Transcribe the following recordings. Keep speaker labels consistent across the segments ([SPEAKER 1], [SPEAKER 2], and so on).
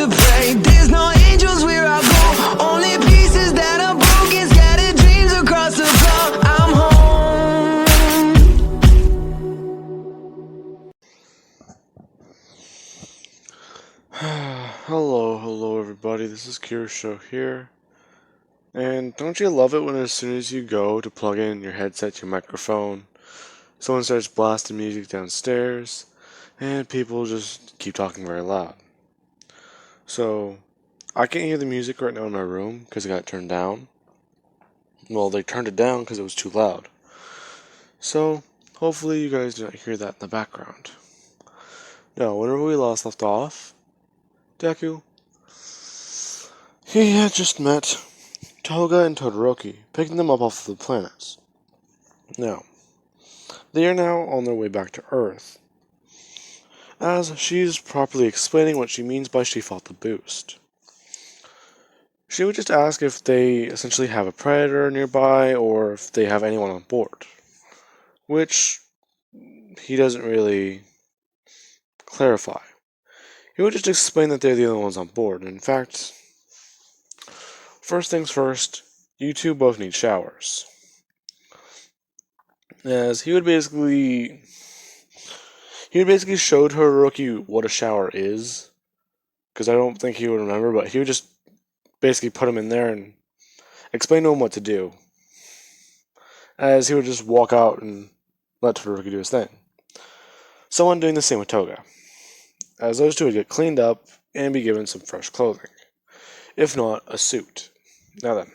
[SPEAKER 1] to pray. There's no angels where I go, only pieces that are broken, scattered dreams across the floor. I'm home.
[SPEAKER 2] Hello everybody, this is Show here. And don't you love it when as soon as you go to plug in your headset to your microphone, someone starts blasting music downstairs, and people just keep talking very loud. So, I can't hear the music right now in my room because it got turned down. Well, they turned it down because it was too loud. So, hopefully you guys do not hear that in the background. Now, whenever we last left off, Deku, he had just met Toga and Todoroki, picking them up off of the planets. Now, they are now on their way back to Earth, as she is properly explaining what she means by she fought the boost. She would just ask if they essentially have a predator nearby or if they have anyone on board, which he doesn't really clarify. He would just explain that they're the only ones on board. In fact, first things first, you two both need showers. As he would basically show Todoroki what a shower is, because I don't think he would remember, but he would just basically put him in there and explain to him what to do, as he would just walk out and let Todoroki do his thing. Someone doing the same with Toga, as those two would get cleaned up and be given some fresh clothing, if not a suit. Now then,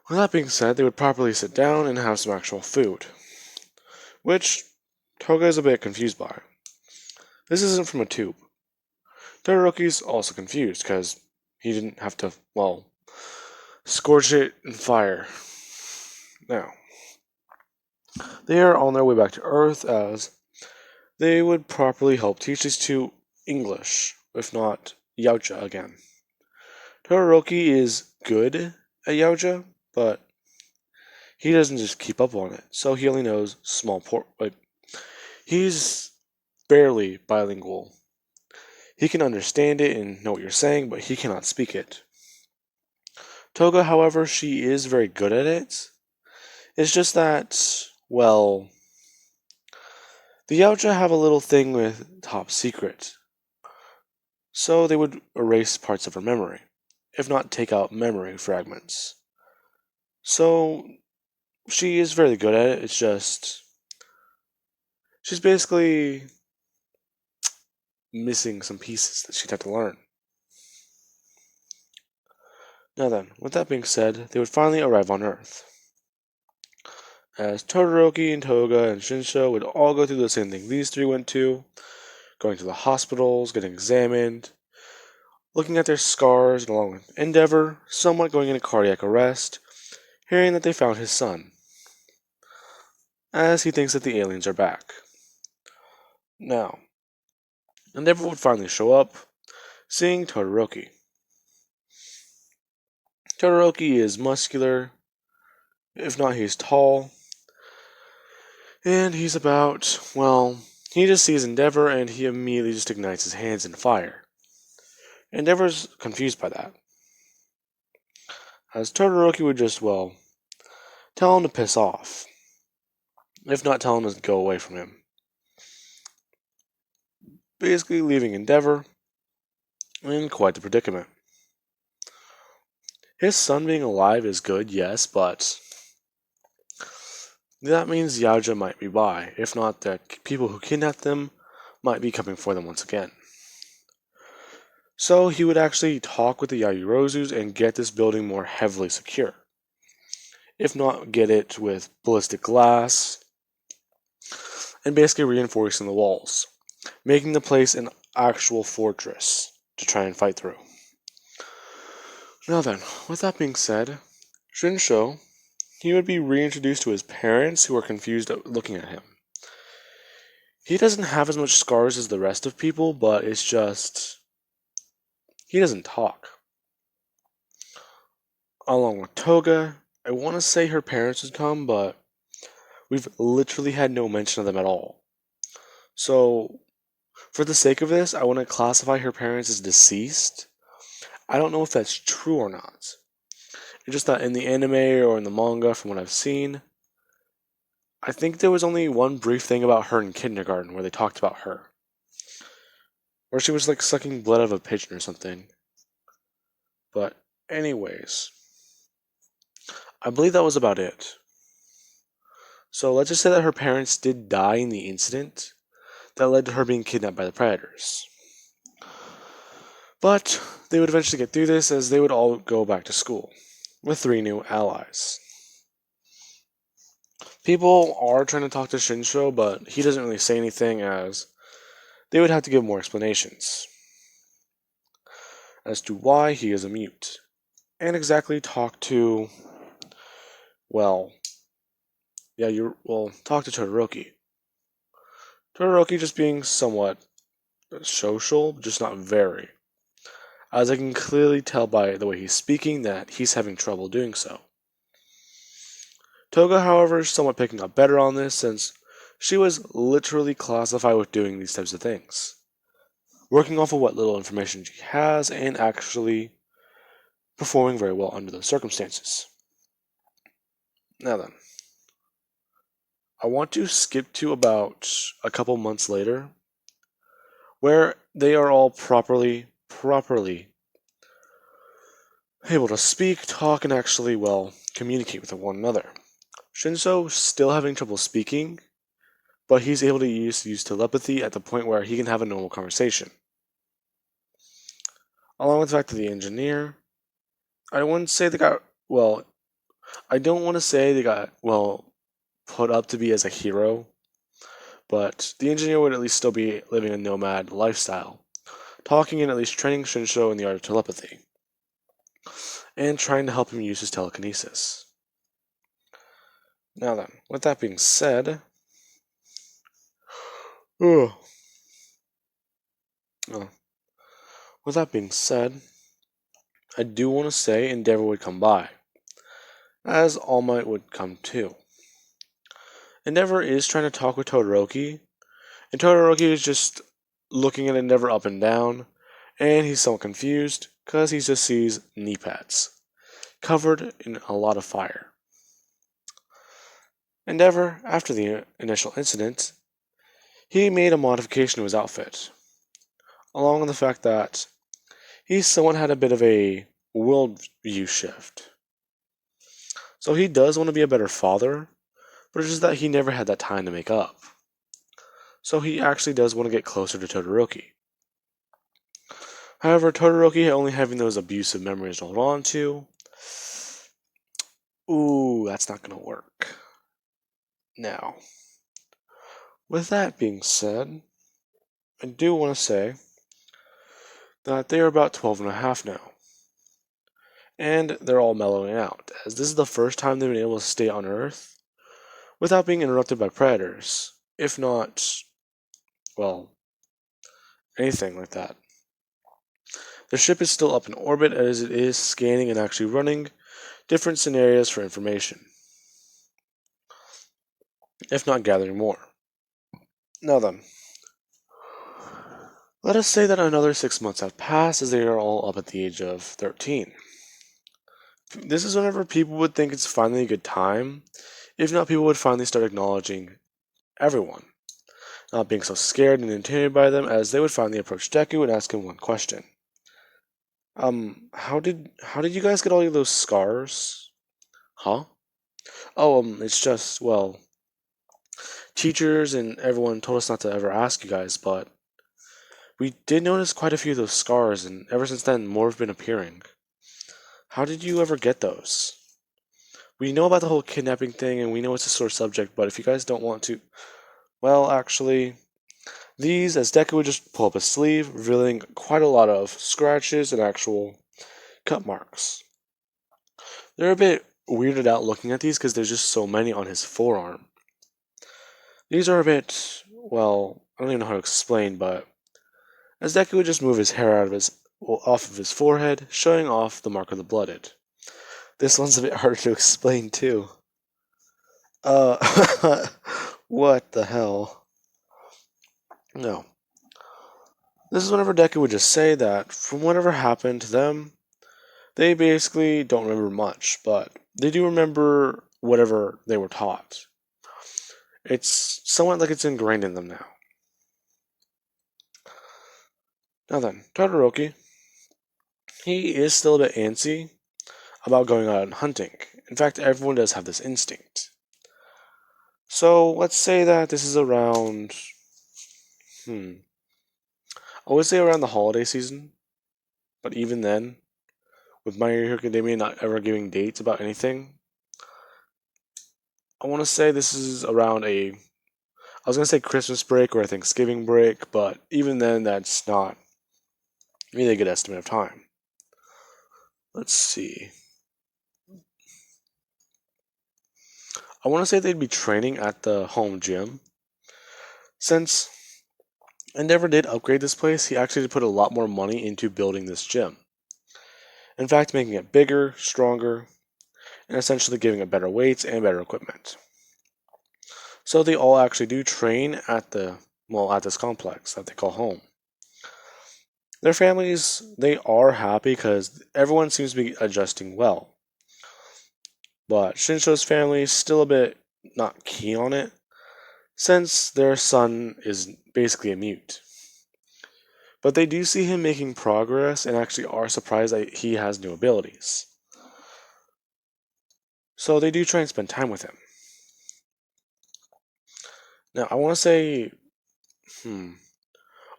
[SPEAKER 2] with that being said, they would properly sit down and have some actual food, which Toga is a bit confused by. This isn't from a tube. Todoroki's also confused because he didn't have to, scorch it in fire. Now, they are on their way back to Earth as they would properly help teach these two English, if not Yautja again. Todoroki is good at Yautja, but he doesn't just keep up on it, so he only knows he's barely bilingual. He can understand it and know what you're saying, but he cannot speak it. Toga, however, she is very good at it. It's just that, the Yautja have a little thing with top secret. So they would erase parts of her memory, if not take out memory fragments. So she is very good at it, it's just she's basically missing some pieces that she'd have to learn. Now then, with that being said, they would finally arrive on Earth, as Todoroki and Toga and Shinsho would all go through the same thing these three went to, going to the hospitals, getting examined, looking at their scars, and along with Endeavor, somewhat going into cardiac arrest, hearing that they found his son, as he thinks that the aliens are back. Now, Endeavor would finally show up, seeing Todoroki. Todoroki is muscular, if not he's tall, and he's he just sees Endeavor and he immediately just ignites his hands in fire. Endeavor's confused by that, as Todoroki would just, tell him to piss off, if not tell him to go away from him. Basically leaving Endeavor in quite the predicament. His son being alive is good, yes, but that means Yautja might be by. If not, the people who kidnapped them might be coming for them once again. So he would actually talk with the Yayorozus and get this building more heavily secure. If not, get it with ballistic glass and basically reinforcing the walls, making the place an actual fortress to try and fight through. Now then, with that being said, Shinsho, he would be reintroduced to his parents who are confused at looking at him. He doesn't have as much scars as the rest of people, but it's just he doesn't talk. Along with Toga, I want to say her parents would come, but we've literally had no mention of them at all. So For the sake of this, I want to classify her parents as deceased. I don't know if that's true or not. It's just that in the anime or in the manga, from what I've seen, I think there was only one brief thing about her in kindergarten where they talked about her. Where she was like sucking blood out of a pigeon or something. But, anyways, I believe that was about it. So let's just say that her parents did die in the incident that led to her being kidnapped by the predators. But they would eventually get through this as they would all go back to school with 3 new allies. People are trying to talk to Shinsho, but he doesn't really say anything as they would have to give more explanations as to why he is a mute and exactly talk to, well, talk to Todoroki. Todoroki just being somewhat social, just not very, as I can clearly tell by the way he's speaking that he's having trouble doing so. Toga, however, is somewhat picking up better on this since she was literally classified with doing these types of things, working off of what little information she has and actually performing very well under those circumstances. Now then, I want to skip to about a couple months later, where they are all properly able to speak, talk, and actually, communicate with one another. Shinso still having trouble speaking, but he's able to use telepathy at the point where he can have a normal conversation. Along with the fact that the engineer, I wouldn't say they got, I don't want to say they got, put up to be as a hero, but the engineer would at least still be living a nomad lifestyle, talking and at least training Shinsho in the art of telepathy, and trying to help him use his telekinesis. Now then, with that being said, with that being said, I do want to say Endeavor would come by, as All Might would come too. Endeavor is trying to talk with Todoroki, and Todoroki is just looking at Endeavor up and down, and he's somewhat confused because he just sees knee pads covered in a lot of fire. Endeavor, after the initial incident, he made a modification to his outfit, along with the fact that he somewhat had a bit of a worldview shift. So he does want to be a better father, but it's just that he never had that time to make up. So he actually does want to get closer to Todoroki. However, Todoroki only having those abusive memories to hold on to, that's not going to work. Now, with that being said, I do want to say that they are about 12 and a half now. And they're all mellowing out, as this is the first time they've been able to stay on Earth without being interrupted by predators, if not, anything like that. The ship is still up in orbit as it is scanning and actually running different scenarios for information, if not gathering more. Now then, let us say that another 6 months have passed as they are all up at the age of 13. This is whenever people would think it's finally a good time. If not, people would finally start acknowledging everyone, not being so scared and intimidated by them, as they would finally approach Deku and ask him one question. How did you guys get all of those scars? Huh? It's just, teachers and everyone told us not to ever ask you guys, but we did notice quite a few of those scars, and ever since then, more have been appearing. How did you ever get those? We know about the whole kidnapping thing, and we know it's a sore subject, but if you guys don't want to... actually, these, as Deku would just pull up his sleeve, revealing quite a lot of scratches and actual cut marks. They're a bit weirded out looking at these because there's just so many on his forearm. These are a bit, I don't even know how to explain, but as Deku would just move his hair off of his forehead, showing off the mark of the blooded. This one's a bit harder to explain too. What the hell? No. This is whenever Deku would just say that from whatever happened to them, they basically don't remember much, but they do remember whatever they were taught. It's somewhat like it's ingrained in them now. Now then, Todoroki, he is still a bit antsy about going out and hunting. In fact, everyone does have this instinct. So let's say that this is around, I would say around the holiday season, but even then, with My Hero Academia not ever giving dates about anything, I want to say this is around I was going to say Christmas break or a Thanksgiving break, but even then, that's not really a good estimate of time. Let's see. I want to say they'd be training at the home gym. Since Endeavor did upgrade this place, he actually did put a lot more money into building this gym. In fact, making it bigger, stronger, and essentially giving it better weights and better equipment. So they all actually do train at at this complex that they call home. Their families, they are happy because everyone seems to be adjusting well. But Shinsho's family is still a bit not keen on it, since their son is basically a mute. But they do see him making progress and actually are surprised that he has new abilities. So they do try and spend time with him. Now, I want to say,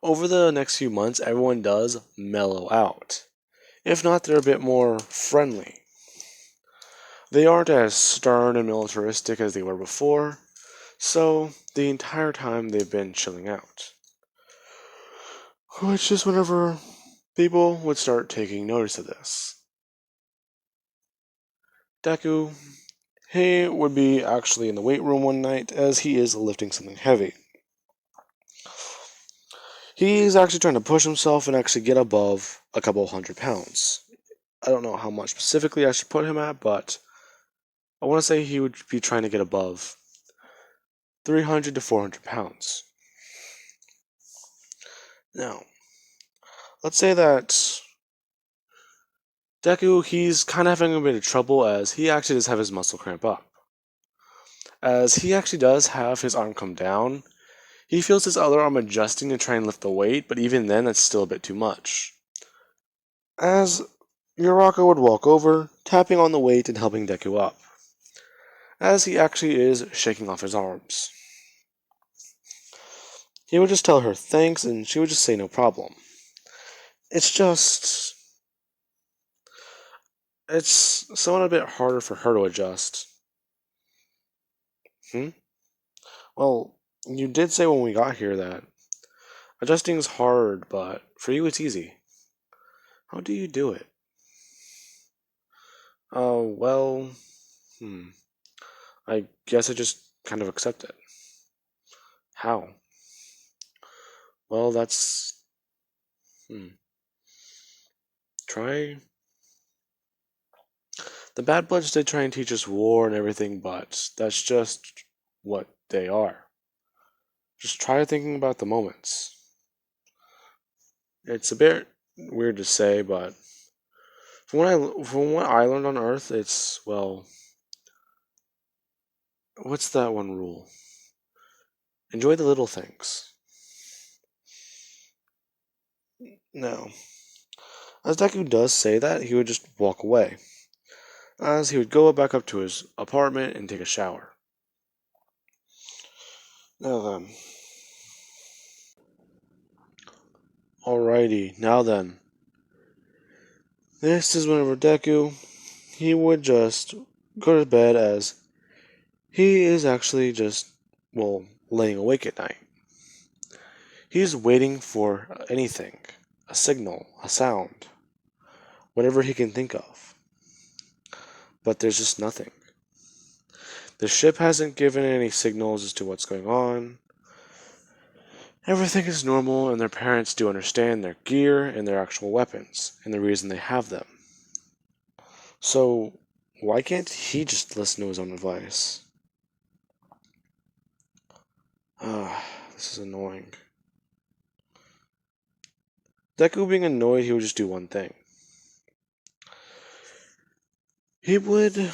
[SPEAKER 2] over the next few months, everyone does mellow out. If not, they're a bit more friendly. They aren't as stern and militaristic as they were before, so the entire time they've been chilling out. Which is whenever people would start taking notice of this. Deku, he would be actually in the weight room one night as he is lifting something heavy. He's actually trying to push himself and actually get above a couple 100 pounds. I don't know how much specifically I should put him at, but I want to say he would be trying to get above 300 to 400 pounds. Now, let's say that Deku, he's kind of having a bit of trouble as he actually does have his muscle cramp up. As he actually does have his arm come down, he feels his other arm adjusting to try and lift the weight, but even then, that's still a bit too much. As Yuraka would walk over, tapping on the weight and helping Deku up, as he actually is shaking off his arms. He would just tell her thanks, and she would just say no problem. It's somewhat a bit harder for her to adjust. Well, you did say when we got here that adjusting is hard, but for you it's easy. How do you do it? Oh, well, I guess I just kind of accept it. How? Well, that's. Try. The Bad Bloods did try and teach us war and everything, but that's just what they are. Just try thinking about the moments. It's a bit weird to say, but from what I learned on Earth, it's, well, what's that one rule? Enjoy the little things. No. As Deku does say that, he would just walk away, as he would go back up to his apartment and take a shower. Now then. Alrighty, now then. This is whenever Deku, he would just go to bed as he is actually just, well, laying awake at night. He's waiting for anything, a signal, a sound, whatever he can think of. But there's just nothing. The ship hasn't given any signals as to what's going on. Everything is normal, and their parents do understand their gear and their actual weapons, and the reason they have them. So, why can't he just listen to his own advice? This is annoying. Deku being annoyed, he would just do one thing. He would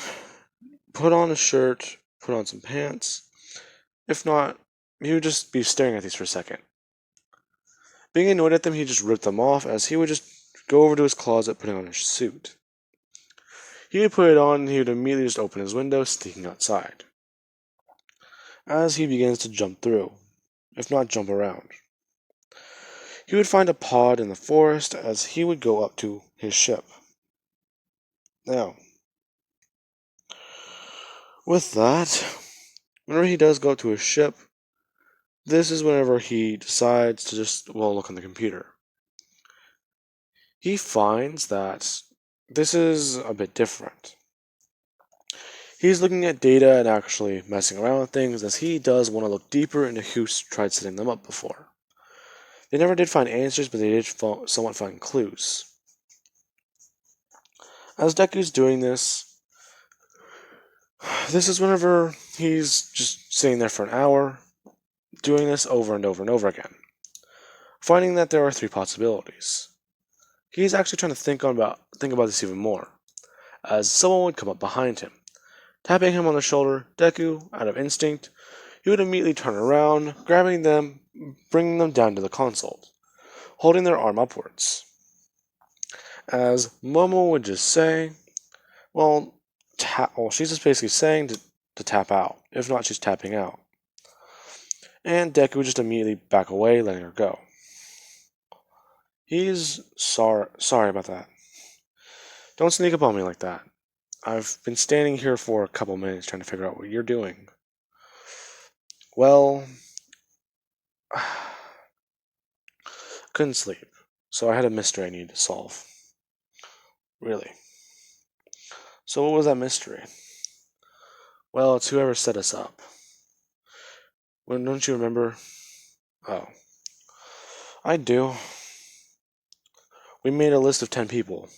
[SPEAKER 2] put on a shirt, put on some pants. If not, he would just be staring at these for a second. Being annoyed at them, he just ripped them off as he would just go over to his closet putting on his suit. He would put it on and he would immediately just open his window, sneaking outside. As he begins to jump through, if not jump around. He would find a pod in the forest as he would go up to his ship. Now, with that, whenever he does go up to his ship, this is whenever he decides to just, look on the computer. He finds that this is a bit different. He's looking at data and actually messing around with things as he does want to look deeper into who's tried setting them up before. They never did find answers, but they did somewhat find clues. As Deku's doing this is whenever he's just sitting there for an hour, doing this over and over and over again, finding that there are three possibilities. He's actually trying to think about this even more, as someone would come up behind him. Tapping him on the shoulder, Deku, out of instinct, he would immediately turn around, grabbing them, bringing them down to the console, holding their arm upwards. As Momo would just say, she's just basically saying to tap out. If not, she's tapping out. And Deku would just immediately back away, letting her go. He's sorry about that. Don't sneak up on me like that. I've been standing here for a couple minutes trying to figure out what you're doing. Well, couldn't sleep, so I had a mystery I needed to solve. Really. So what was that mystery? Well, it's whoever set us up. Well, don't you remember? Oh. I do. We made a list of 10 people.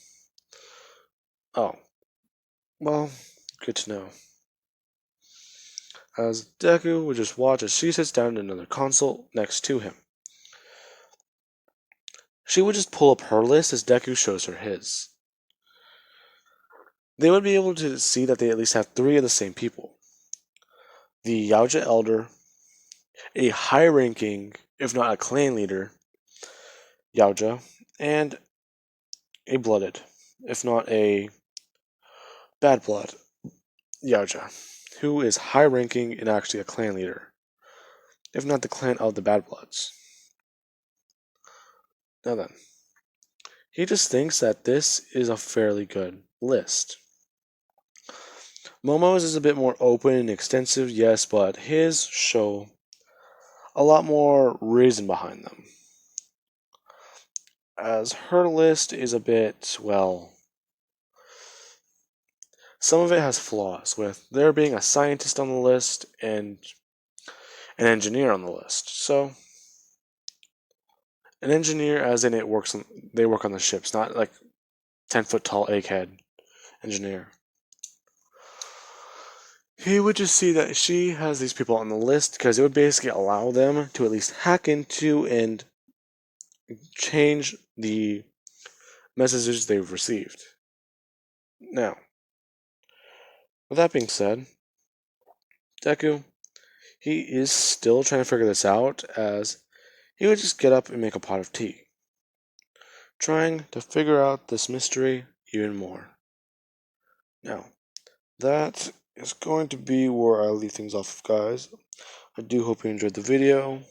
[SPEAKER 2] Oh. Well, good to know. As Deku would just watch as she sits down in another console next to him. She would just pull up her list as Deku shows her his. They would be able to see that they at least have 3 of the same people. The Yaoja Elder, a high-ranking, if not a clan leader, Yaoja, and a blooded, if not a bad blood, Yaoja, who is high-ranking and actually a clan leader, if not the clan of the bad bloods. Now then, he just thinks that this is a fairly good list. Momo's is a bit more open and extensive, yes, but his show a lot more reason behind them. As her list is a bit, some of it has flaws, with there being a scientist on the list and an engineer on the list. So, an engineer as in they work on the ships, not like 10-foot tall egghead engineer. He would just see that she has these people on the list because it would basically allow them to at least hack into and change the messages they've received. Now, with that being said, Deku, he is still trying to figure this out as he would just get up and make a pot of tea, trying to figure out this mystery even more. Now, that is going to be where I leave things off, guys. I do hope you enjoyed the video.